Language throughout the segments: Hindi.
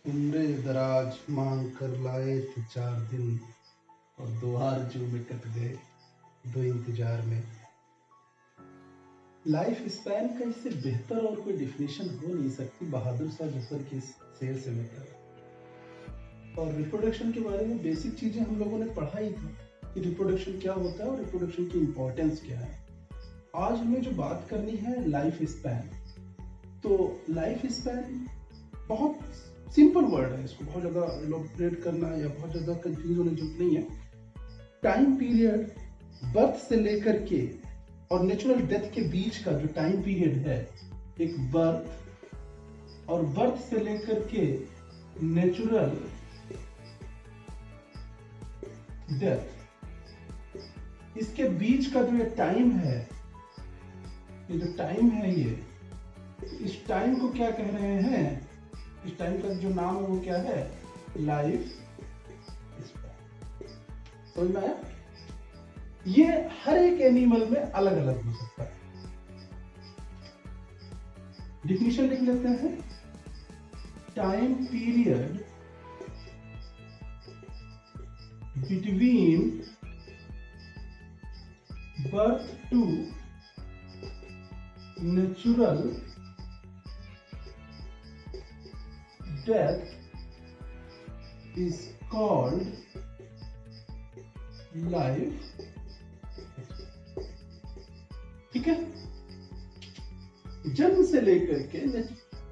उम्रे दराज मांग कर लाए थे 4 दिन और 2 आरज़ू में कट गए 2 इंतजार में। लाइफ स्पैन का इससे बेहतर और कोई डिफिनेशन हो नहीं सकती बहादुर शाह जफर के इस शेर से लेकर। और रिप्रोडक्शन के बारे में बेसिक चीजें हम लोगों ने पढ़ा ही था कि रिप्रोडक्शन क्या होता है और रिप्रोडक्शन की इंपॉर्टेंस क्या है। आज हमें जो बात करनी है लाइफ स्पैन। तो लाइफ स्पैन बहुत सिंपल वर्ड है, इसको बहुत ज्यादा इलॉबरेट करना या बहुत ज्यादा कंफ्यूज होने की जरूरत नहीं है। टाइम पीरियड बर्थ से लेकर के और नेचुरल डेथ के बीच का जो टाइम पीरियड है, एक बर्थ और बर्थ से लेकर के नेचुरल डेथ, इसके बीच का जो ये टाइम है, ये जो टाइम है, ये इस टाइम को क्या कह रहे हैं? इस टाइम का जो नाम है वो क्या है? Life span. समझ में आया? ये हर एक एनिमल में अलग अलग हो सकता है। डिफिनेशन लिख लेते हैं। Time period between birth to natural death is called life। ठीक है? जन्म से लेकर के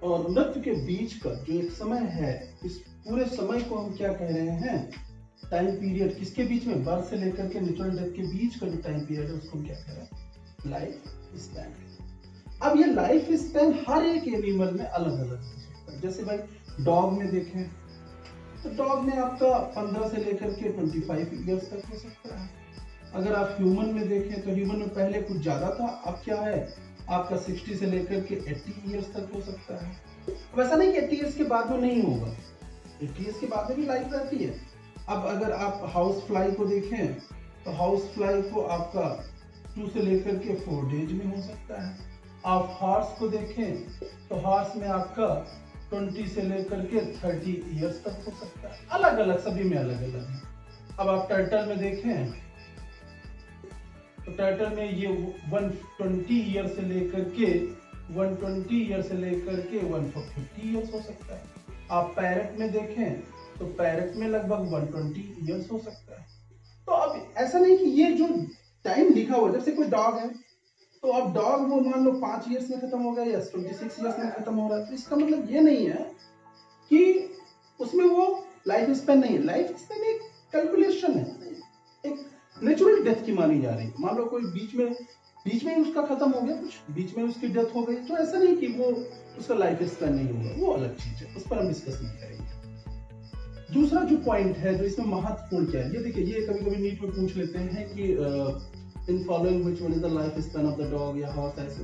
और मृत्यु के बीच का जो एक समय है, इस पूरे समय को हम क्या कह रहे हैं? Time period. किसके बीच में? बर्थ से लेकर के नेचुरल डेथ के बीच का जो टाइम पीरियड है उसको हम क्या कह रहे हैं? Life span. अब ये लाइफ स्पैन हर एक एनिमल में अलग अलग हो सकता है। जैसे भाई डॉग में देखें तो डॉग में आपका 15 से लेकर के 25 ईयर्स तक हो सकता है। अगर आप ह्यूमन में देखें तो ह्यूमन में पहले कुछ ज्यादा था, अब क्या है? आपका 60 से लेकर के 80 ईयर्स तक हो सकता है। अब ऐसा नहीं कि 80 ईयर्स के बाद में नहीं होगा, 80 ईयर्स के बाद में भी लाइफ रहती है। अब अगर आप हाउस फ्लाई को देखें तो हाउस फ्लाई को आपका 2 से लेकर के 4 डेज में हो सकता है। आप हॉर्स को देखें तो हॉर्स में आपका 20 से लेकर के 30 ईयर्स तक हो सकता है। अलग अलग, सभी में अलग अलग है। अब आप टर्टल में देखें तो टर्टल में ये 120 ईयर से लेकर के 150 ईयर्स हो सकता है। आप पैरट में देखें तो पैरट में लगभग 120 ईयर्स हो सकता है। तो अब ऐसा नहीं कि ये जो टाइम लिखा हुआ, जैसे कोई डॉग है तो अब डॉग वो मान लो 5 ईयर्स में खत्म हो गया या 26 ईयर्स में खत्म हो रहा है, तो इसका मतलब ये नहीं है कि उसमें वो लाइफ स्पैन नहीं है। लाइफ स्पैन एक कैलकुलेशन है, एक नेचुरल डेथ की मानी जा रही है। मान लो कोई बीच में ही उसका खत्म हो गया, कुछ बीच में उसकी डेथ हो गई, तो ऐसा नहीं कि वो उसका लाइफ स्पैन नहीं होगा, वो अलग चीज है, उस पर हम डिस्कस नहीं करेंगे। दूसरा जो पॉइंट है जो इसमें महत्वपूर्ण क्या है, ये देखिए, ये कभी कभी नीट में पूछ लेते हैं कि in following which one is the life span of the dog या हॉर्स। ऐसे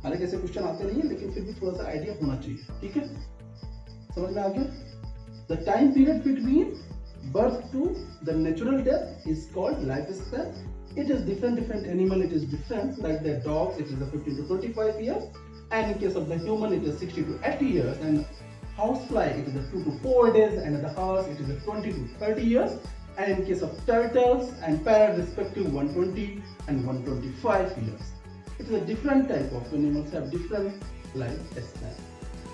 हालांकि ऐसे क्वेश्चन आते नहीं है, लेकिन फिर भी थोड़ा सा आइडिया होना चाहिए। ठीक है, समझ में आ गया? The time period between birth to the natural death is called lifespan. It is different animal, it is different. Like the dog, it is the 15 to 25 years, and in case of the human, it is 60 to 80 years, and housefly, it is the 2 to 4 days, and the horse, it is the 20 to 30 years, and in case of turtles and parrot, respective 120 and 125 years. It is a different type of animals have different life span.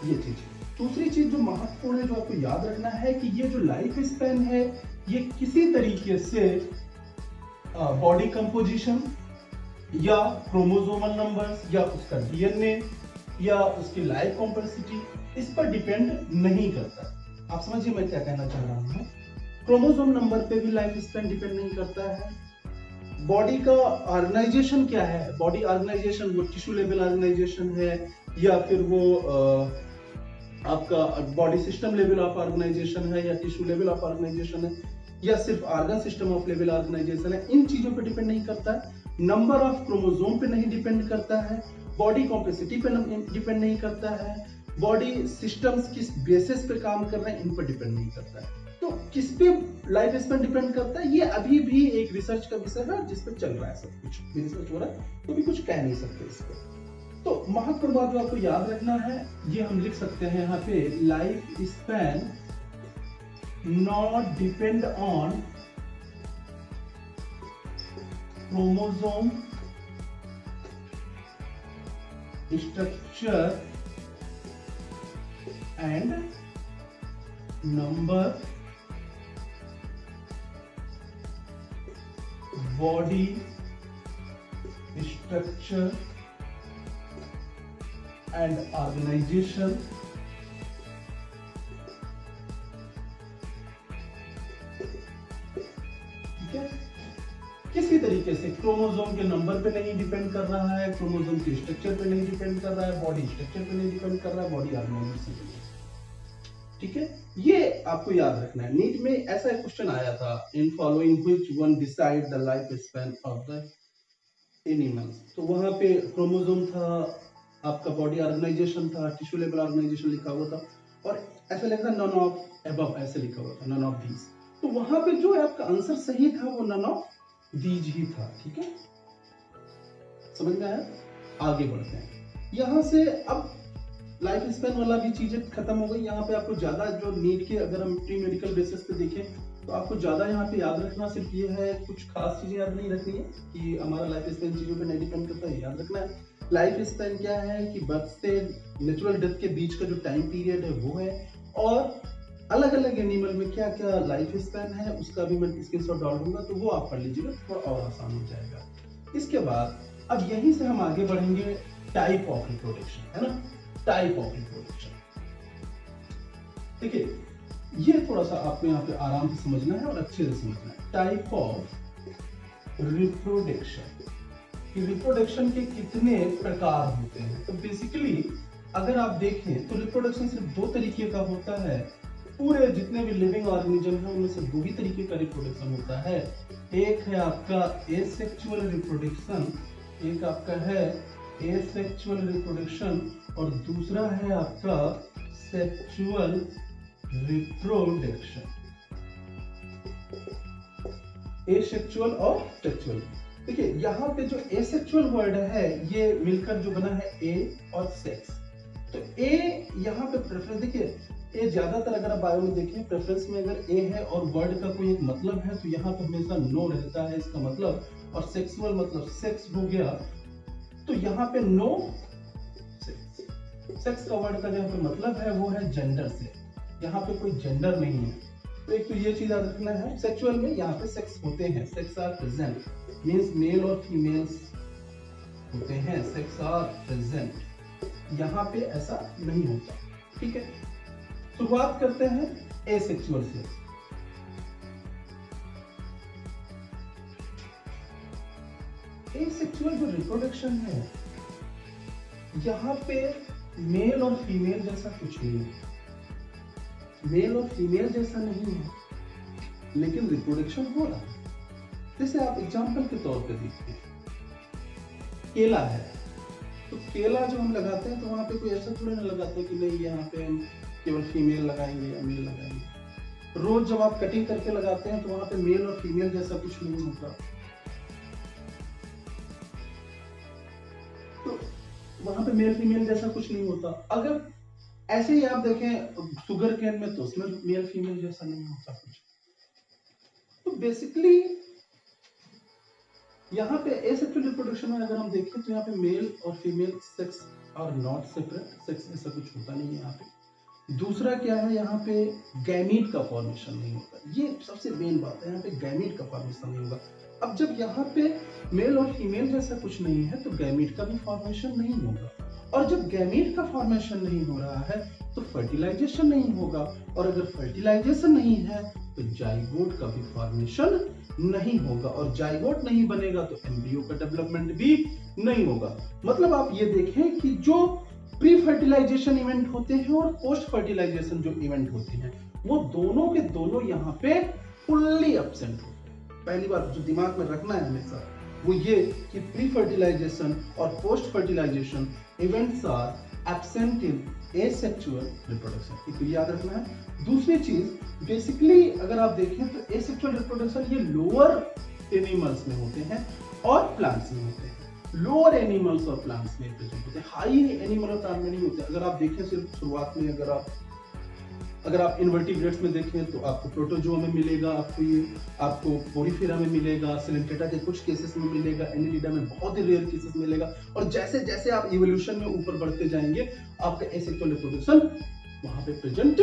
ये चीज है। दूसरी चीज जो महत्वपूर्ण है, जो आपको याद रखना है कि ये जो लाइफ स्पैन है, ये किसी तरीके से बॉडी कंपोजिशन या क्रोमोसोमल नंबर्स या उसका डीएनए या उसकी लाइफ कॉम्प्लेक्सिटी, इस पर डिपेंड नहीं करता। आप समझिए मैं क्या कहना चाह रहा हूँ। क्रोमोसोम नंबर पे भी लाइफ स्पैन डिपेंड नहीं करता है। बॉडी का ऑर्गेनाइजेशन क्या है, बॉडी ऑर्गेनाइजेशन वो टिश्यू लेवल ऑर्गेनाइजेशन है या फिर वो आपका body system level of organisation है या टिश्यू लेवल ऑफ ऑर्गेनाइजेशन है या सिर्फ organ system of level organisation है, इन चीजों पे डिपेंड नहीं करता है। नंबर ऑफ क्रोमोसोम पे नहीं डिपेंड करता है, बॉडी कॉम्प्लेक्सिटी पे डिपेंड नहीं करता है, बॉडी सिस्टम्स किस बेसिस पे काम कर रहे हैं इन पर डिपेंड नहीं करता है। तो किस पे लाइफ स्पैन डिपेंड करता है, ये अभी भी एक रिसर्च का विषय है जिस पे चल रहा है, सब कुछ रिसर्च हो रहा है, तो भी कुछ कह नहीं सकते इस पे। तो महत्वपूर्ण बात जो आपको याद रखना है, ये हम लिख सकते हैं यहाँ पे, life span not depend on chromosome structure and number, body structure and organization, ठीक है। किसी तरीके से क्रोमोसोम के नंबर पे नहीं डिपेंड कर रहा है, क्रोमोसोम के स्ट्रक्चर पे नहीं डिपेंड कर रहा है, बॉडी स्ट्रक्चर पे नहीं डिपेंड कर रहा है, बॉडी ऑर्गेनाइजेशन पे नहीं। ठीक है, ये आपको याद रखना है। नीट में ऐसा एक क्वेश्चन आया था, in following which one decide the life span of the animals. तो वहां पे क्रोमोसोम था, आपका बॉडी ऑर्गेनाइजेशन था, टिश्यू लेवल ऑर्गेनाइजेशन लिखा हुआ था, और ऐसा लिखा था नन ऑफ अबव, ऐसे लिखा हुआ था नन ऑफ दीज। तो वहां पे जो आपका आंसर सही था वो नन ऑफ दीज ही था। ठीक है, समझ में आया? आगे बढ़ते हैं। यहां से अब लाइफ स्पैन वाला भी चीजें खत्म हो गई। यहाँ पे आपको ज्यादा जो नीट के, अगर हम प्री मेडिकल बेसिस पे देखें तो आपको ज्यादा यहाँ पे याद रखना सिर्फ ये है, कुछ खास चीजें याद नहीं रखनी है कि हमारा लाइफ स्पैन चीजों पे नहीं डिपेंड करता है। याद रखना है लाइफ स्पैन क्या है कि बर्थ से नेचुरल डेथ के बीच का जो टाइम पीरियड है वो है, और अलग अलग एनिमल में क्या क्या लाइफ स्पैन है उसका भी मैं स्क्रीनशॉट डाल दूंगा, तो वो आप पढ़ लीजिएगा, थोड़ा और आसान हो जाएगा। इसके बाद अब यहीं से हम आगे बढ़ेंगे टाइप ऑफ रिप्रोडक्शन, है ना, टाइप ऑफ रिप्रोडक्शन। देखिए, ये थोड़ा सा आपको यहाँ पे आराम से समझना है और अच्छे से समझना है। टाइप ऑफ रिप्रोडक्शन, कि रिप्रोडक्शन के कितने प्रकार होते हैं। तो बेसिकली अगर आप देखें तो रिप्रोडक्शन सिर्फ दो तरीके का होता है। पूरे जितने भी लिविंग ऑर्गेनिज्म है उनमें से दो ही तरीके का रिप्रोडक्शन होता है। एक है आपका एसेक्सुअल रिप्रोडक्शन, एक आपका है एसेक्सुअल रिप्रोडक्शन, और दूसरा है आपका सेक्सुअल रिप्रोडक्शन। एसेक्सुअल और सेक्सुअल। देखिए यहाँ पे जो एसेक्सुअल वर्ड है ये मिलकर जो बना है ए और सेक्स। तो ए यहाँ पे प्रेफरेंस, देखिए ए ज्यादातर अगर आप बायो में देखें प्रेफरेंस में अगर ए है और वर्ड का कोई एक मतलब है तो यहाँ पे हमेशा नो रहता है इसका मतलब, और सेक्सुअल मतलब सेक्स हो गया, तो यहाँ पे नो सेक्स। सेक्स का वर्ड का जहाँ पे मतलब है वो है जेंडर से, यहाँ पे कोई जेंडर नहीं है। तो एक तो ये चीज याद रखना है। सेक्सुअल में यहाँ पे सेक्स होते हैं, sex are present, means male और फीमेल्स होते हैं, सेक्स आर प्रेजेंट। यहाँ पे ऐसा नहीं होता। ठीक है, शुरुआत करते हैं एसेक्सुअल से। एसेक्सुअल जो रिप्रोडक्शन है यहाँ पे मेल और फीमेल जैसा कुछ नहीं है, मेल और फीमेल जैसा नहीं है, लेकिन रिप्रोडक्शन हो रहा है। जैसे आप एग्जांपल के तौर पे देखते हैं, केला है, तो केला जो हम लगाते हैं तो वहां पे कोई ऐसा थोड़ी ना लगाते हैं कि नहीं यहाँ पे हम केवल फीमेल लगाएंगे या मेल लगाएंगे। रोज जब आप कटिंग करके लगाते हैं तो वहां पे मेल और फीमेल जैसा कुछ नहीं होता। तो वहां पे मेल फीमेल जैसा कुछ नहीं होता। अगर ऐसे ही आप देखें शुगर केन में तो उसमें मेल फीमेल जैसा नहीं होता कुछ। तो बेसिकली यहाँ पे एसेक्सुअल रिप्रोडक्शन में अगर हम देखें तो यहाँ पे मेल और female sex are not separate, sex ऐसा कुछ होता नहीं है यहाँ पे। दूसरा क्या है, यहाँ पे गैमीट का फॉर्मेशन नहीं होता। ये सबसे मेन बात है, यहाँ पे गैमीट का फॉर्मेशन नहीं होगा। अब जब यहाँ पे मेल और फीमेल जैसा कुछ नहीं है तो गैमीट का भी फॉर्मेशन नहीं होगा, और जब गैमीट का फॉर्मेशन नहीं हो रहा है तो फर्टिलाइजेशन नहीं होगा, और अगर फर्टिलाइजेशन नहीं है तो जाइगोट का भी फॉर्मेशन नहीं होगा, और जाइगोट नहीं बनेगा तो एम्ब्रियो का डेवलपमेंट भी नहीं होगा। मतलब आप ये देखें कि जो प्री फर्टिलाइजेशन इवेंट होते हैं और पोस्ट फर्टिलाइजेशन जो इवेंट होते हैं वो दोनों के दोनों यहाँ पे फुल्ली एब्सेंट होते हैं। पहली बात जो दिमाग में रखना है हमेशा वो ये कि प्री फर्टिलाइजेशन और post fertilisation events are absent in asexual reproduction, ये याद रखना है। दूसरी चीज बेसिकली अगर आप देखें तो एसेक्सुअल रिप्रोडक्शन ये लोअर एनिमल्स में होते हैं और प्लांट्स में होते हैं। लोअर एनिमल्स और प्लांट्स में प्रेजेंट होते हैं, हाई एनिमल और प्लांट में नहीं होते। अगर आप देखें सिर्फ शुरुआत में अगर आप अगर आप इनवर्टिब्रेट्स में देखें तो आपको प्रोटोजोआ में मिलेगा, आपको पोरिफेरा में मिलेगा, सिलेंटेटा के कुछ केसेस में मिलेगा, एनिलिडा में बहुत ही रेयर केसेस मिलेगा। और जैसे जैसे आप इवोल्यूशन में ऊपर बढ़ते जाएंगे आपका एसेक्सुअल रिप्रोडक्शन वहां पे प्रेजेंट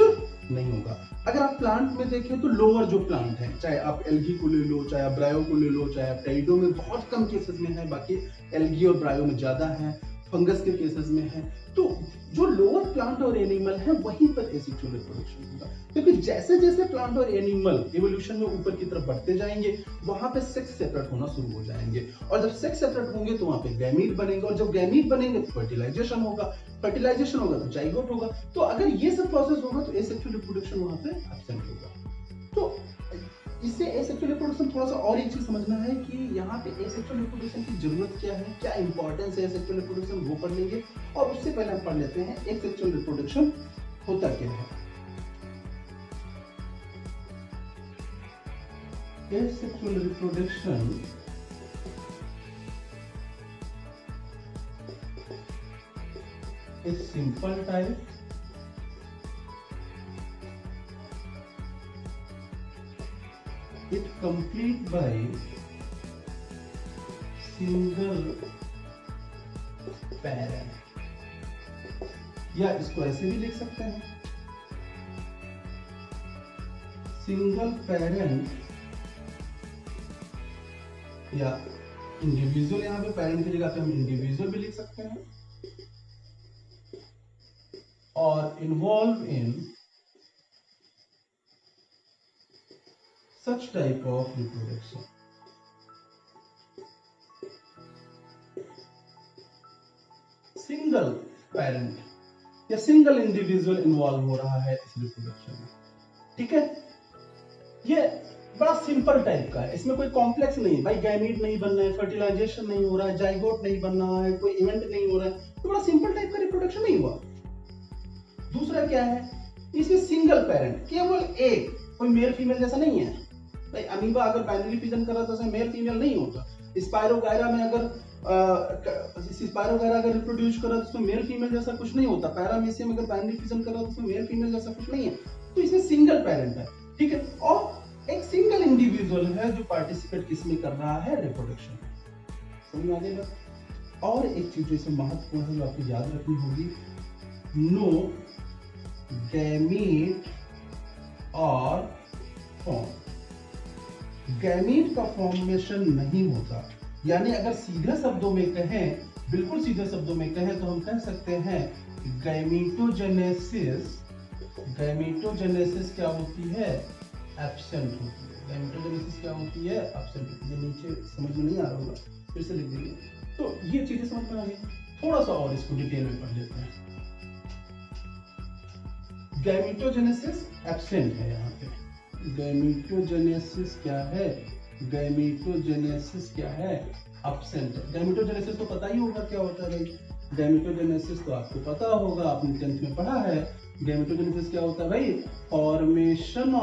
नहीं होगा। अगर आप प्लांट में देखें तो लोअर जो प्लांट है, चाहे आप एल्गी को ले लो, चाहे आप ब्रायो को ले लो, चाहे आप टेरिडो में बहुत कम केसेस में है, बाकी एल्गी और ब्रायो में ज्यादा है, फंगस के केसेस में है। तो जो लोअर प्लांट और एनिमल है वहीं पर एसेक्सुअल रिप्रोडक्शन होगा, क्योंकि जैसे जैसे प्लांट और एनिमल इवोल्यूशन में ऊपर की तरफ बढ़ते जाएंगे वहां पे सेक्स सेपरेट होना शुरू हो जाएंगे, और जब सेक्स सेपरेट होंगे तो वहां पे गैमीट बनेंगे, और जब गैमीट बनेंगे तो फर्टिलाइजेशन होगा, फर्टिलाइजेशन होगा तो जाइगोट होगा। तो अगर ये सब प्रोसेस होगा तो एसेक्सुअल रिप्रोडक्शन वहां पे एब्सेंट होगा। तो इससे एसेक्सुअल रिप्रोडक्शन थोड़ा सा और एक चीज समझना है कि यहाँ पे एसेक्सुअल रिप्रोडक्शन की जरूरत क्या है, क्या इंपॉर्टेंस है एसेक्सुअल रिप्रोडक्शन, वो पढ़ लेंगे। और उससे पहले हम पढ़ लेते हैं एसेक्सुअल रिप्रोडक्शन होता क्या है। Asexual reproduction is simple type it complete by single parent, या इसको ऐसे भी लिख सकते हैं सिंगल पेरेंट, या इंडिविजुअल, यहाँ पे पेरेंट की जगह पे हम इंडिविजुअल भी लिख सकते हैं, और involve in such type of reproduction। Single parent या सिंगल इंडिविजुअल इन्वॉल्व हो रहा है इस रिप्रोडक्शन में, ठीक है। ये बड़ा सिंपल टाइप का है, इसमें कोई कॉम्प्लेक्स नहीं है भाई, गैमीट नहीं बन रहा है, फर्टिलाइजेशन नहीं हो रहा है, जाइगोट नहीं बन रहा है, कोई इवेंट नहीं हो रहा है, तो बड़ा सिंपल टाइप का रिप्रोडक्शन नहीं हुआ। दूसरा क्या है, इसमें सिंगल पेरेंट, केवल एक, कोई मेल फीमेल जैसा नहीं है भाई। अमीबा अगर बाइनरी फिजन कर रहा था तो मेल फीमेल नहीं होता। स्पायरोगायरा में अगर स्पायरोगायरा अगर रिप्रोड्यूस कर रहा है तो उसमें मेल फीमेल जैसा कुछ नहीं होता। पैरामीशियम अगर बाइनरी फिजन कर रहा है तो उसमें मेल फीमेल जैसा कुछ नहीं है। तो इसमें सिंगल पेरेंट है, ठीक है, और एक सिंगल इंडिविजुअल है जो पार्टिसिपेट किसमें कर रहा है, रिप्रोडक्शन। समझ में आ गई बात। और एक चीज जो इसमें महत्वपूर्ण है जो आपको याद रखनी होगी, नो गैमीट और फॉर्म। गैमीट का फॉर्मेशन नहीं होता, यानी अगर सीधे शब्दों में कहें, बिल्कुल सीधे शब्दों में कहें तो हम कह सकते हैं गैमीटोजेनेसिस, गैमीटोजेनेसिस क्या होती है, एब्सेंट होती है। गैमीटोजेनेसिस क्या होती है, एब्सेंट होती है। नीचे समझ में नहीं आ रहा होगा, फिर से लिख देंगे। तो ये चीजें समझ में आ गई। थोड़ा सा और इसको डिटेल में पढ़ लेते हैं। गैमीटोजेनेसिस एब्सेंट है यहाँ पे। गैमीटोजेनेसिस क्या है, गैमीटोजेनेसिस क्या है, एब्सेंट है। गैमीटोजेनेसिस तो पता ही होगा क्या होता है भाई, गैमीटोजेनेसिस तो आपको पता होगा, आपने 10th में पढ़ा है। गैमीटोजेनेसिस क्या होता है भाई, फॉर्मेशन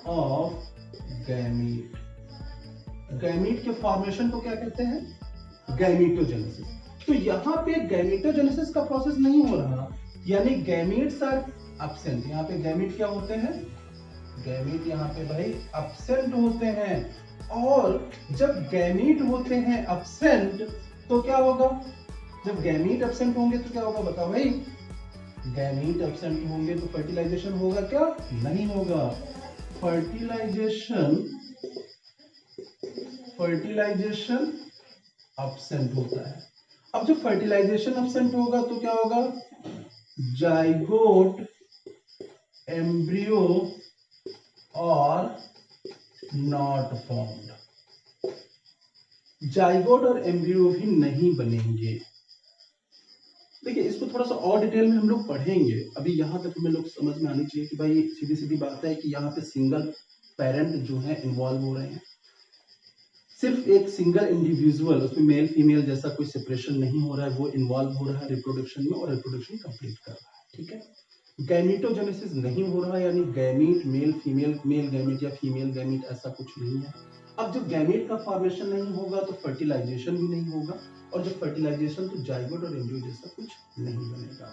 ऑफ गैमीट। गैमीट के फॉर्मेशन को क्या कहते हैं, गैमीटोजेनेसिस। तो यहाँ पे गैमीटोजेनेसिस का प्रोसेस नहीं हो रहा, यानी गैमीट्स आर एब्सेंट। यहाँ पे गैमीट क्या होते हैं, गैमीट यहाँ पे भाई एब्सेंट होते हैं। और जब गैमीट होते हैं एब्सेंट तो क्या होगा, जब गैमीट एब्सेंट होंगे तो क्या होगा बताओ भाई, गैमीट एब्सेंट होंगे तो फर्टिलाइजेशन होगा क्या, नहीं होगा। फर्टिलाइजेशन एब्सेंट होता है। अब जब फर्टिलाइजेशन एब्सेंट होगा तो क्या होगा, जाइगोट, एम्ब्रियो और नॉट फॉर्म्ड। जाइगोट और एम्ब्रियो भी नहीं बनेंगे। देखिए इसको थोड़ा सा और डिटेल में हम लोग पढ़ेंगे, अभी यहाँ तक हमें लोग समझ में आनी चाहिए कि भाई सीधी सीधी बात है कि यहाँ पे सिंगल पेरेंट जो है इन्वॉल्व हो रहे हैं। सिर्फ एक सिंगल इंडिविजुअल, उसमें मेल फीमेल जैसा कोई सेपरेशन नहीं हो रहा है, वो इन्वॉल्व हो रहा है रिप्रोडक्शन में और रिप्रोडक्शन कंप्लीट कर रहा है, ठीक है। गैमीटोजेनेसिस नहीं हो रहा, यानी gamete male female, male gamete या फीमेल गैमीट ऐसा कुछ नहीं है। अब जब गैमीट का फॉर्मेशन नहीं होगा तो फर्टिलाइजेशन भी नहीं होगा, और जब फर्टिलाइजेशन तो जाइगोट और एम्ब्रियो जैसा कुछ नहीं बनेगा।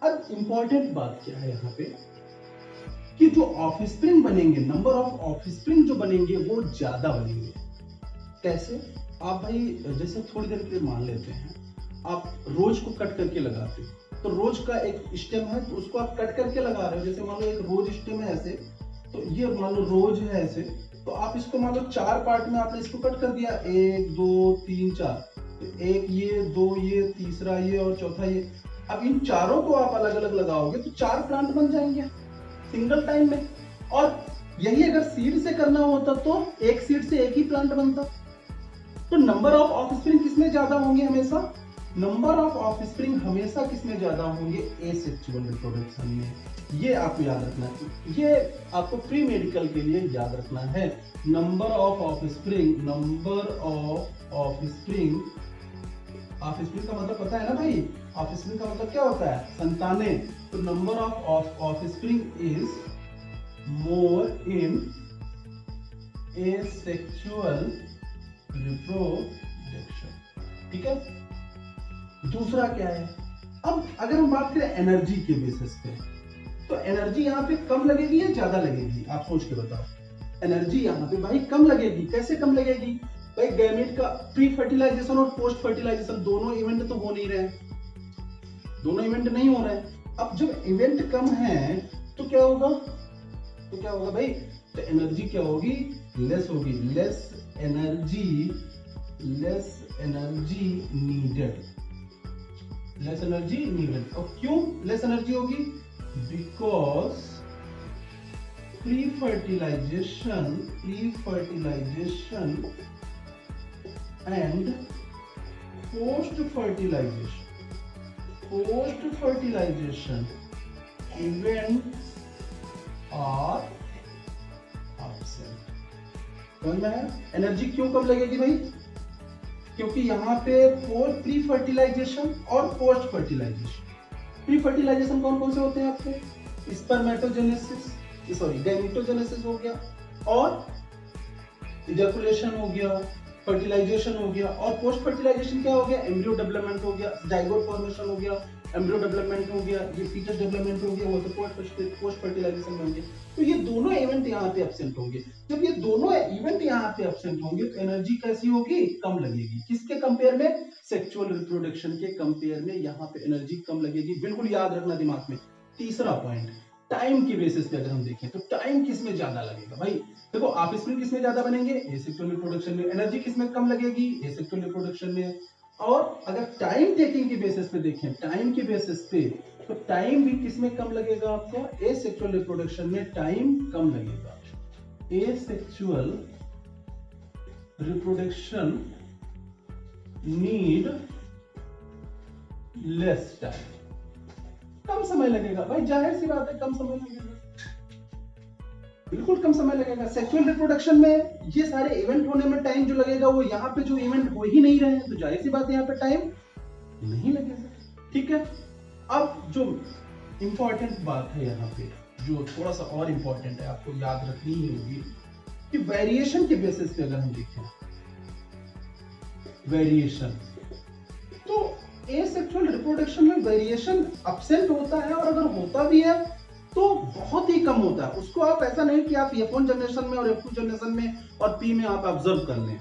अब इंपॉर्टेंट बात क्या है यहाँ पे कि जो ऑफस्प्रिंग बनेंगे, नंबर ऑफ ऑफस्प्रिंग जो बनेंगे वो ज्यादा बनेंगे। कैसे? आप भाई जैसे थोड़ी देर के लिए मान लेते हैं आप रोज को कट करके लगाते हो, तो रोज का एक स्टेम है तो उसको आप कट करके लगा रहे हो। जैसे मान लो एक रोज स्टेम है ऐसे, तो ये मान लो रोज है ऐसे, तो आप इसको मान लो 4 पार्ट में आपने इसको कट कर दिया, 1 2 3 4, तो एक ये, दो ये, तीसरा ये और चौथा ये। अब इन चारों को आप अलग अलग लगाओगे तो 4 प्लांट बन जाएंगे सिंगल टाइम में। और यही अगर सीड से करना होता तो एक सीड से एक ही प्लांट बनता। तो नंबर ऑफ ऑफस्प्रिंग किसमें ज्यादा होंगे? हमेशा नंबर ऑफ ऑफस्प्रिंग हमेशा किसमें ज्यादा होंगे? एसेक्सुअल रिप्रोडक्शन में। ये आपको याद रखना है, ये आपको प्री मेडिकल के लिए याद रखना है। Number of offspring, number of offspring, offspring का मतलब पता है ना भाई? ऑफस्प्रिंग का मतलब क्या होता है? संतानें। तो number of offspring is more in asexual reproduction. ठीक है। दूसरा क्या है? अब अगर हम बात करें एनर्जी के बेसिस पे, तो एनर्जी यहाँ पे कम लगेगी या ज्यादा लगेगी? आप सोच के बताओ। एनर्जी यहाँ पे भाई कम लगेगी। कैसे कम लगेगी भाई? गैमेट का प्री फर्टिलाइजेशन और पोस्ट फर्टिलाइजेशन दोनों इवेंट तो हो नहीं रहे, दोनों इवेंट नहीं हो रहे हैं। अब जब इवेंट कम है तो क्या होगा? तो क्या होगा भाई? तो एनर्जी क्या होगी? लेस होगी। Less energy needed, less energy needed. और क्यों लेस एनर्जी होगी? Because pre fertilisation and post fertilisation event are absent. समझ में आया? एनर्जी क्यों कम लगेगी भाई? क्योंकि यहाँ पे प्री फर्टिलाइजेशन और पोस्ट फर्टिलाइजेशन। प्री फर्टिलाइजेशन कौन कौन से होते हैं आपके? स्पर्मेटोजेनेसिस, सॉरी गैमेटोजेनेसिस हो गया, और इजैकुलेशन हो गया, फर्टिलाइजेशन हो गया। और पोस्ट फर्टिलाइजेशन क्या हो गया? एम्ब्रियो डेवलपमेंट हो गया, जाइगोट फॉर्मेशन हो गया, एम्ब्रियो डेवलपमेंट हो गया, ये फीटस डेवलपमेंट हो गया, वो तो पोस्ट फर्टिलाइजेशन में होंगे। तो ये दोनों इवेंट यहाँ पे एब्सेंट होंगे। जब ये दोनों इवेंट यहाँ पे एब्सेंट होंगे तो एनर्जी कैसी होगी? कम लगेगी। किसके कंपेयर में? सेक्सुअल रिप्रोडक्शन के कंपेयर में यहाँ पे एनर्जी कम लगेगी। बिल्कुल याद रखना दिमाग में। तीसरा पॉइंट, टाइम की बेसिस पे अगर हम देखें तो टाइम किसमें ज्यादा लगेगा भाई? देखो ऑफस्प्रिंग किसमें ज्यादा बनेंगे? एसेक्सुअल रिप्रोडक्शन में। एनर्जी किसमें कम लगेगी? एसेक्सुअल रिप्रोडक्शन में। और अगर टाइम टेकिंग की बेसिस पे देखें, टाइम की बेसिस पे, तो टाइम भी किसमें कम लगेगा आपको? एसेक्सुअल रिप्रोडक्शन में टाइम कम लगेगा। Asexual reproduction need less time, कम समय लगेगा भाई। जाहिर सी बात है, कम समय लगेगा, बिल्कुल कम समय लगेगा। सेक्सुअल रिप्रोडक्शन में ये सारे इवेंट होने में टाइम जो लगेगा वो यहाँ पे जो इवेंट हो ही नहीं रहे हैं, तो जाहिर सी बात है यहाँ पे टाइम नहीं लगेगा। ठीक है। अब जो इंपॉर्टेंट बात है यहाँ पे, जो थोड़ा सा और इंपॉर्टेंट है, आपको याद रखनी ही होगी कि वेरिएशन के बेसिस पे अगर हम देखें, वेरिएशन, तो एसेक्सुअल रिप्रोडक्शन में वेरिएशन एब्सेंट होता है, और अगर होता भी है तो बहुत ही कम होता है। उसको आप ऐसा नहीं कि आप F1 जनरेशन में और F2 जनरेशन में और P में आप ऑब्जर्व कर लें।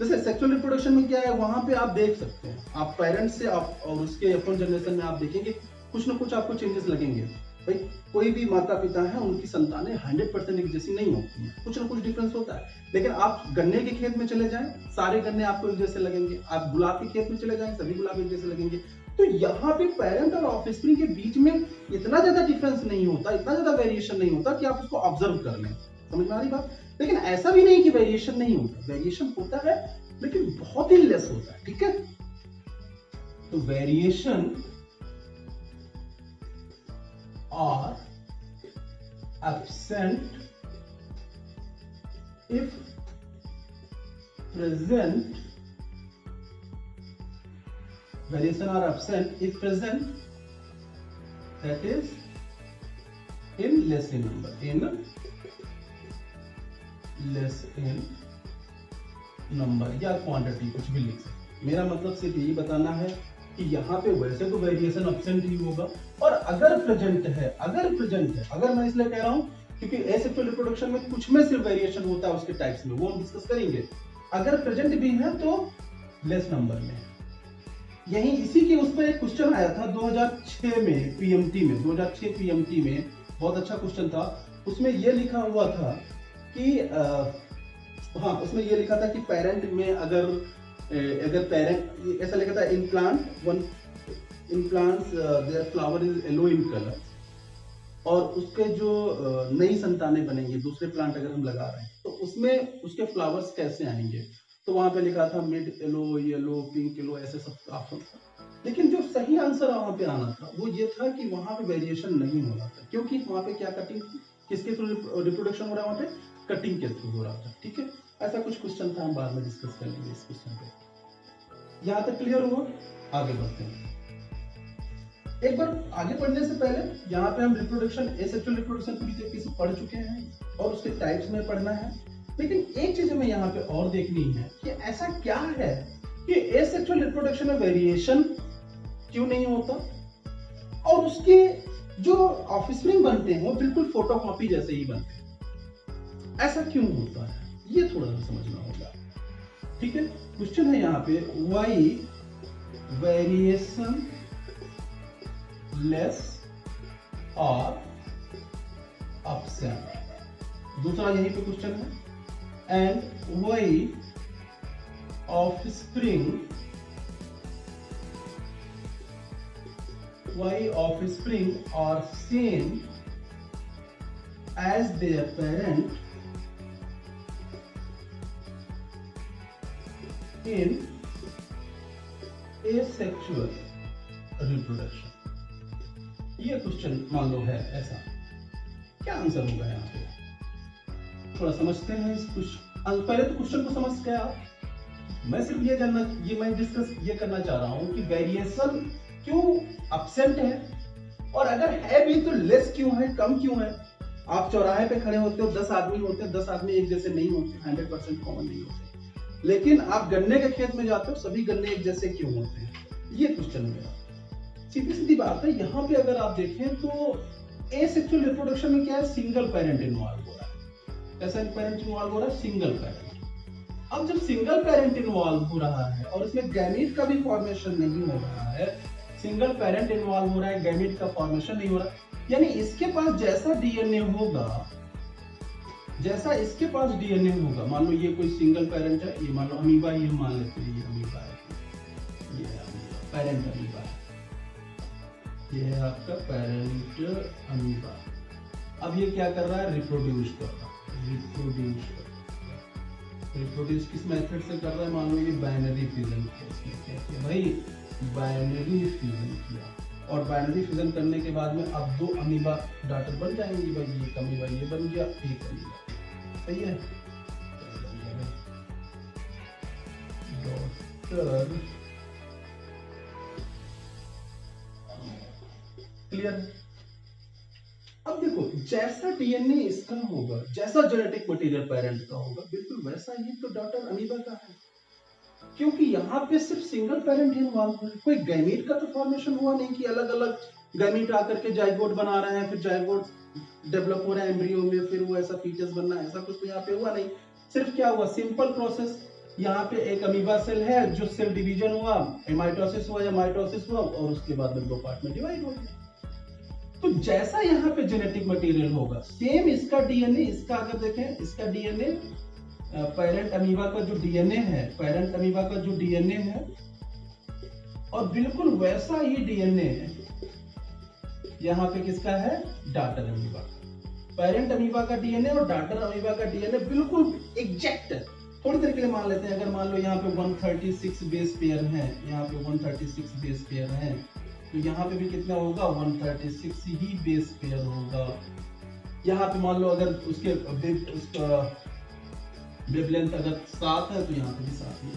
जैसे सेक्सुअल रिप्रोडक्शन में क्या है, वहां पे आप देख सकते हैं, आप पेरेंट्स से आप और उसके F1 जनरेशन में आप देखेंगे कुछ ना कुछ आपको चेंजेस लगेंगे। भाई कोई भी माता पिता है, उनकी संतानें 100% एक जैसी नहीं होती हैं, कुछ ना कुछ डिफरेंस होता है। लेकिन आप गन्ने के खेत में चले जाएं, सारे गन्ने आपको एक जैसे लगेंगे। आप गुलाब के खेत में चले जाएं, सभी गुलाब एक जैसे लगेंगे। तो यहाँ पे पेरेंट और ऑफस्प्रिंग के बीच में इतना ज्यादा डिफरेंस नहीं होता, इतना ज्यादा वेरिएशन नहीं होता कि आप उसको ऑब्जर्व कर लें। समझ में आ रही बात? लेकिन ऐसा भी नहीं कि वेरिएशन नहीं होता, वेरिएशन होता है लेकिन बहुत ही लेस होता है। ठीक है। तो variation are absent if present, variation are absent if present, that is in less in number, in less in number या क्वांटिटी, कुछ भी लिख सकते। मेरा मतलब सिर्फ यही बताना है कि यहाँ पे वैसे तो वेरिएशन एब्सेंट ही होगा, और अगर प्रेजेंट है, अगर मैं इसलिए कह रहा हूँ क्योंकि एसेक्सुअल रिप्रोडक्शन में कुछ में सिर्फ वेरिएशन होता है उसके टाइप्स में, वो हम डिस्कस करेंगे। अगर प्रेजेंट भी है तो लेस नंबर में। यही इसी के उस पर एक क्वेश्चन आया था 2006 में पीएमटी में, 2006 पीएमटी में बहुत अच्छा क्वेश्चन था। उसमें ये लिखा हुआ था कि उसमें ये लिखा था कि पेरेंट में अगर पेरेंट ऐसा लिखा था, in plants their flower is yellow in colour, और उसके जो नई संतानें बनेंगी दूसरे प्लांट अगर हम लगा रहे हैं तो उसमें उसके फ्लावर्स कैसे आएंगे। तो वहां पे लिखा था मिड येलो पिंक येलो ऐसे सब ऑप्शन था। लेकिन जो सही आंसर वहां पे आना था वो ये था कि वहां पे वेरिएशन नहीं हो रहा था, क्योंकि वहां पे क्या कटिंग किसके थ्रू रिप्रोडक्शन हो रहा है, वहां पे कटिंग के थ्रू हो रहा था। ठीक है, ऐसा कुछ क्वेश्चन था, हम बाद में डिस्कस करेंगे इस क्वेश्चन पे। यहां तक क्लियर हुआ? आगे बढ़ते हैं। एक बार आगे बढ़ने से पहले यहाँ पे हम रिप्रोडक्शन, एसेक्सुअल रिप्रोडक्शन पूरी तरीके से पढ़ चुके हैं और उसके टाइप्स में पढ़ना है। लेकिन एक चीज हमें यहाँ पे और देखनी है कि ऐसा क्या है कि एसेक्सुअल रिप्रोडक्शन में वेरिएशन क्यों नहीं होता, और उसके जो ऑफस्प्रिंग बनते हैं वो बिल्कुल फोटोकॉपी जैसे ही बनते हैं। ऐसा क्यों होता है, ये थोड़ा सा समझना होगा। ठीक है, क्वेश्चन है यहाँ पे, वाई वेरिएशन लेस और absent। दूसरा यही पे क्वेश्चन है, and why offspring are same as their parent in asexual reproduction। ये क्वेश्चन मान लो है ऐसा, क्या आंसर होगा यहाँ पे? थोड़ा समझते हैं इस क्वेश्चन। पहले तो क्वेश्चन को समझ गया आप, मैं सिर्फ मैं डिस्कस ये करना चाह रहा हूँ कि वेरिएशन क्यों एब्सेंट है, और अगर है भी तो लेस क्यों है, कम क्यों है। आप चौराहे पे खड़े होते हो, 10 आदमी होते हैं, 10 आदमी एक जैसे नहीं होते, 100% कॉमन नहीं होते। लेकिन आप गन्ने के खेत में जाते हो, सभी गन्ने एक जैसे क्यों होते हैं, ये क्वेश्चन है। सीधी सीधी बात है। यहाँ पे अगर आप देखें तो एसेक्सुअल रिप्रोडक्शन में क्या है, सिंगल पेरेंट इन्वॉल्व हो रहा है। कैसा पेरेंट इन्वॉल्व हो रहा है? Single parent. अब जब सिंगल पेरेंट इन्वॉल्व हो रहा है और इसमें गैमीट का भी फॉर्मेशन नहीं हो रहा है, सिंगल पेरेंट इन्वॉल्व हो रहा है, गैमीट का फॉर्मेशन नहीं हो रहा, यानी इसके पास जैसा डीएनए होगा, मान लो ये कोई सिंगल पेरेंट है, ये मान लो अमीबा, ये मान लेते हैं ये अमीबा है, ये अमीबा पेरेंट अमीबा है, ये है आपका पेरेंट अमीबा। अब ये क्या कर रहा है? रिप्रोड्यूस कर रहा है। रिप्रोड्यूस किस मेथड से कर रहा है? मान लो ये बाइनरी फ्यूजन किया भाई, बाइनरी फ्यूजन किया, और बाइनरी फ्यूजन करने के बाद में अब 2 अमीबा डॉटर बन जाएंगी भाई, ये अमीबा ये बन गया, एक अमीबा। सही है, डॉटर क्लियर। अब देखो, जैसा डीएनए इसका होगा, जैसा जेनेटिक मटेरियल पेरेंट का होगा, बिल्कुल वैसा ही तो डॉटर अमीबा का है, क्योंकि यहाँ पे सिर्फ सिंगल पेरेंट इन्वॉल्व हो रहा है। कोई गैमीट का तो फॉर्मेशन हुआ नहीं कि अलग अलग गैमीट आकर के जाइगोट बना रहे हैं, फिर जाइगोट डेवलप हो रहा है एम्ब्रियो में, फिर वो ऐसा फीचर्स बनना है, ऐसा कुछ तो यहाँ पे हुआ नहीं। सिर्फ क्या हुआ? Simple process. यहाँ पे एक अमीबा सेल है, जो सेल डिवीजन हुआ, माइटोसिस हुआ या माइटोसिस हुआ, और उसके बाद में 2 पार्ट में डिवाइड हो गया। तो जैसा यहाँ पे जेनेटिक मटेरियल होगा, सेम इसका डीएनए, इसका अगर देखें, इसका डीएनए पेरेंट अमीबा का जो डीएनए है, और बिल्कुल वैसा ही डीएनए यहाँ पे किसका है? डॉटर अमीबा का। पेरेंट अमीबा का डीएनए और डॉटर अमीबा का डीएनए बिल्कुल एग्जैक्ट है। थोड़ी देर के लिए मान लेते हैं, अगर मान लो यहाँ पे 136 बेस पेयर है, यहाँ पे 136 बेस पेयर है, तो यहाँ पे भी कितना होगा? 136 ही बेस पेयर होगा। यहाँ पे मान लो अगर उसका वेवलेंथ अगर 7 है, तो यहाँ पे भी 7 ही है।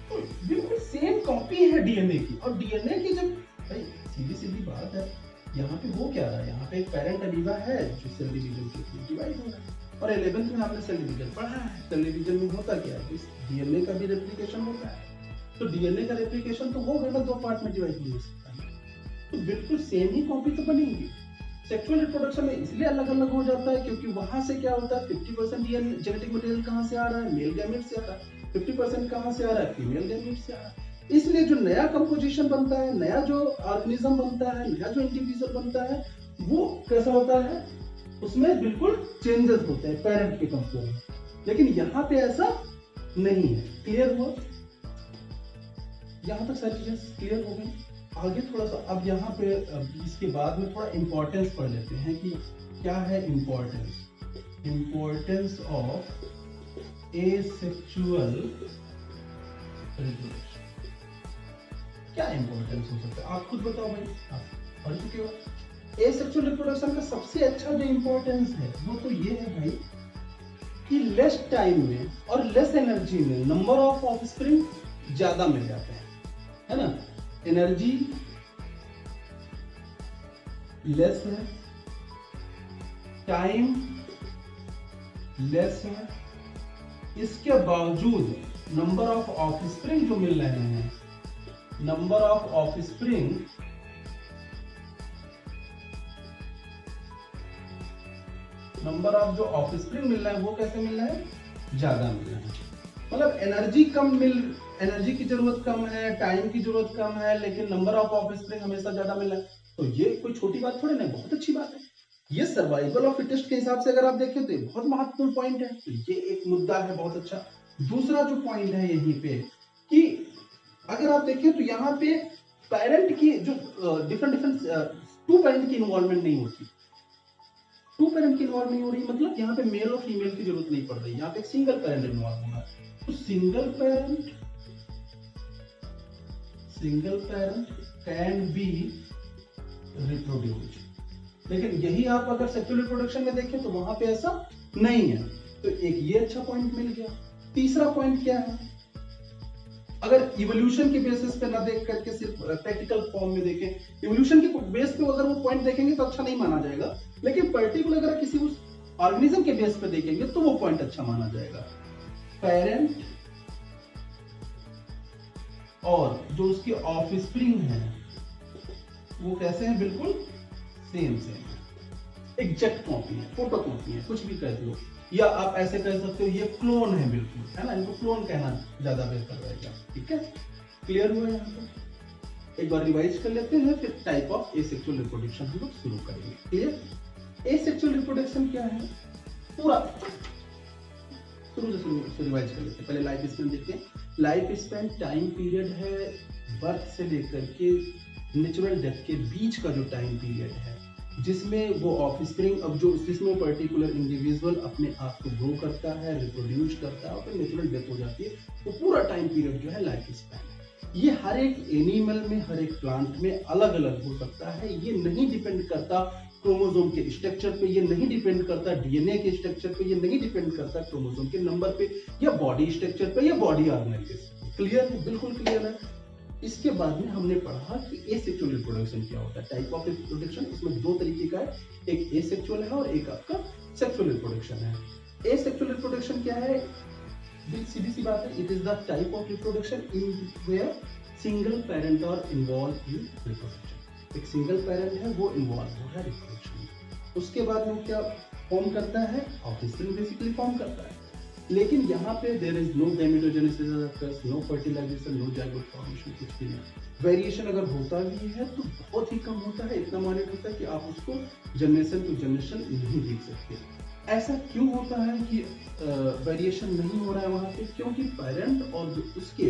तो बिल्कुल सेम कॉपी है डीएनए की। और डीएनए की जब भाई सीधी बात है, यहाँ पे वो क्या रहा है? यहाँ पे एक पेरेंट अमीबा है जो सेल डिवीजन के थ्रू डिवाइड हो रहा है, और 11th में आपने सेल डिवीजन पढ़ा है। सेल डिवीजन में होता क्या है? इस डीएनए का भी रेप्लिकेशन होता है, तो डीएनए का रेप्लिकेशन तो हो गया ना, 2 पार्ट में डिवाइड हो सकता है, तो बिल्कुल सेम ही कॉपी तो बनेगी। सेक्सुअल रिप्रोडक्शन में इसलिए अलग अलग हो जाता है क्योंकि वहां से क्या होता है, 50% डीएनए जेनेटिक मटेरियल कहां से आ रहा है, मेल गैमेट से आ रहा है, 50% कहां से आ रहा है, फीमेल गैमेट से आ रहा है। इसलिए जो नया कंपोजिशन बनता है, नया जो ऑर्गेनिज्म बनता है, नया जो इंडिविजुअल बनता है, वो कैसा होता है, उसमें बिल्कुल चेंजेस होते हैं पेरेंट के कंपेयर में। लेकिन यहाँ पे ऐसा नहीं है। क्लियर हुआ? यहाँ तक सारी चीजें क्लियर हो गई। आगे थोड़ा सा अब यहाँ पे इसके बाद में थोड़ा इंपॉर्टेंस पढ़ लेते हैं कि क्या है इंपॉर्टेंस ऑफ एसेक्सुअल रिप्रोडक्शन। क्या इंपॉर्टेंस हो सकता है, आप खुद बताओ भाई, आप पढ़ चुके हो। एसेक्सुअल रिप्रोडक्शन का सबसे अच्छा जो इंपॉर्टेंस है वो तो ये है भाई कि लेस टाइम में और लेस एनर्जी में नंबर ऑफ ऑफस्प्रिंग ज्यादा मिल जाते हैं, है ना। एनर्जी लेस है, टाइम लेस है, इसके बावजूद नंबर ऑफ ऑफस्प्रिंग जो मिल रहे हैं, नंबर ऑफ ऑफस्प्रिंग जो ऑफस्प्रिंग मिल रहा है वो कैसे मिल रहा है, ज्यादा मिल रहा है। मतलब एनर्जी की जरूरत कम है, टाइम की जरूरत कम है, लेकिन नंबर ऑफ ऑफस्प्रिंग हमेशा ज्यादा मिल रहा है। तो ये कोई छोटी बात थोड़ी ना, बहुत अच्छी बात है। ये सर्वाइवल ऑफ फिटेस्ट के हिसाब से अगर आप देखें तो ये बहुत महत्वपूर्ण पॉइंट है। तो ये एक मुद्दा है बहुत अच्छा। दूसरा जो पॉइंट है यहीं पे कि अगर आप देखें तो यहाँ पे पेरेंट की जो डिफरेंट टू पेरेंट की इन्वॉल्वमेंट नहीं होती, टू पेरेंट की इन्वॉल्व नहीं हो रही, मतलब यहाँ पे मेल और फीमेल की जरूरत नहीं पड़ रही, यहाँ पे एक सिंगल पेरेंट इन्वॉल्व होना है। तो single parent can be reproduced. लेकिन यही आप अगर सेक्सुअल रिप्रोडक्शन में देखें तो वहां पे ऐसा नहीं है। तो एक ये अच्छा पॉइंट मिल गया। तीसरा पॉइंट क्या है, अगर इवोल्यूशन के बेसिस पे ना देख करके सिर्फ प्रैक्टिकल फॉर्म में देखें, इवोल्यूशन के बेस पे अगर वो पॉइंट देखेंगे तो अच्छा नहीं माना जाएगा, लेकिन पर्टिकुलर अगर किसी उस ऑर्गेनिज्म के बेस पे देखेंगे तो वो पॉइंट अच्छा माना जाएगा। पेरेंट और जो उसकी ऑफस्प्रिंग है वो कैसे हैं, बिल्कुल सेम एग्जैक्ट कॉपी है, फोटो कॉपी है, कुछ भी कह दो, या आप ऐसे कह सकते हो ये क्लोन है बिल्कुल, है ना। इनको क्लोन कहना ज्यादा बेहतर रहेगा। ठीक है, क्लियर हुआ यहाँ पे? एक बार रिवाइज कर लेते हैं, फिर टाइप ऑफ एसेक्सुअल रिप्रोडक्शन हम लोग शुरू करेंगे। क्लियर? एसेक्सुअल रिप्रोडक्शन क्या है, पूरा शुरू से रिवाइज कर लेते हैं। पहले लाइफ स्पैन देखते हैं। लाइफ स्पैन टाइम पीरियड है बर्थ से लेकर के नेचुरल डेथ के बीच का जो टाइम पीरियड है, जिसमें वो ऑफस्प्रिंग अब जो जिसमें पर्टिकुलर इंडिविजुअल अपने आप को ग्रो करता है, रिप्रोड्यूस करता है और फिर नेचुरल डेथ हो जाती है। तो पूरा टाइम पीरियड जो है लाइफ स्पैन है। ये हर एक एनिमल में, हर एक प्लांट में अलग अलग हो सकता है। ये नहीं डिपेंड करता क्रोमोसोम के स्ट्रक्चर पे, ये नहीं डिपेंड करता डीएनए के स्ट्रक्चर पे, ये नहीं डिपेंड करता क्रोमोसोम के नंबर पे, या बॉडी स्ट्रक्चर पे, या बॉडी ऑर्गेनाइजेशन। क्लियर है? बिल्कुल क्लियर है। इसके बाद में हमने पढ़ा कि एसेक्सुअल रिप्रोडक्शन क्या होता है, टाइप ऑफ रिप्रोडक्शन। इसमें दो तरीके का है, एक एसेक्सुअल है और एक आपका सेक्सुअल रिप्रोडक्शन है। एसेक्सुअल रिप्रोडक्शन क्या है, सीधी सी बात है, it is the type of reproduction in where single parent are involve in reproduction. एक सिंगल पेरेंट है वो इन्वॉल्व हो रहा है रिप्रोडक्शन में। उसके बाद में क्या फॉर्म करता है, ऑफस्प्रिंग बेसिकली फॉर्म करता है। लेकिन यहाँ पे there is no gametogenesis, no fertilisation, no zygote formation, कुछ भी नहीं। वेरिएशन अगर होता भी है तो बहुत ही कम होता है, इतना माइनर होता है कि आप उसको जनरेशन टू जनरेशन नहीं देख सकते। ऐसा क्यों होता है कि वेरिएशन नहीं हो रहा है वहां पे, क्योंकि पेरेंट और जो उसके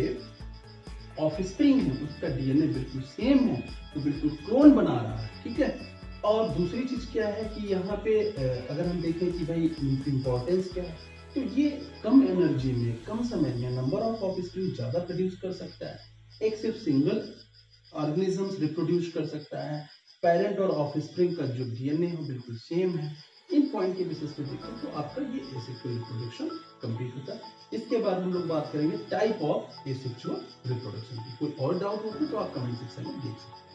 ऑफस्प्रिंग है उसका डीएनए बिल्कुल सेम है, तो बिल्कुल क्लोन बना रहा है। ठीक है। और दूसरी चीज क्या है कि यहाँ पे अगर हम देखें कि भाई इंपॉर्टेंस क्या है, तो ये कम एनर्जी में, कम समय में नंबर ऑफ ऑफस्प्रिंग ज्यादा प्रोड्यूस कर सकता है। एक सिर्फ सिंगल ऑर्गेनिजम्स रिप्रोड्यूस कर सकता है। पेरेंट और ऑफस्प्रिंग का जो डीएनए है बिल्कुल सेम है। इन पॉइंट के बेसिस पे देखें तो आपका ये एसेक्सुअल रिप्रोडक्शन कंप्लीट होता है। इसके बाद हम लोग बात करेंगे टाइप ऑफ एसेक्सुअल रिप्रोडक्शन की। कोई और डाउट हो तो आप कमेंट सेक्शन में देख सकते हैं।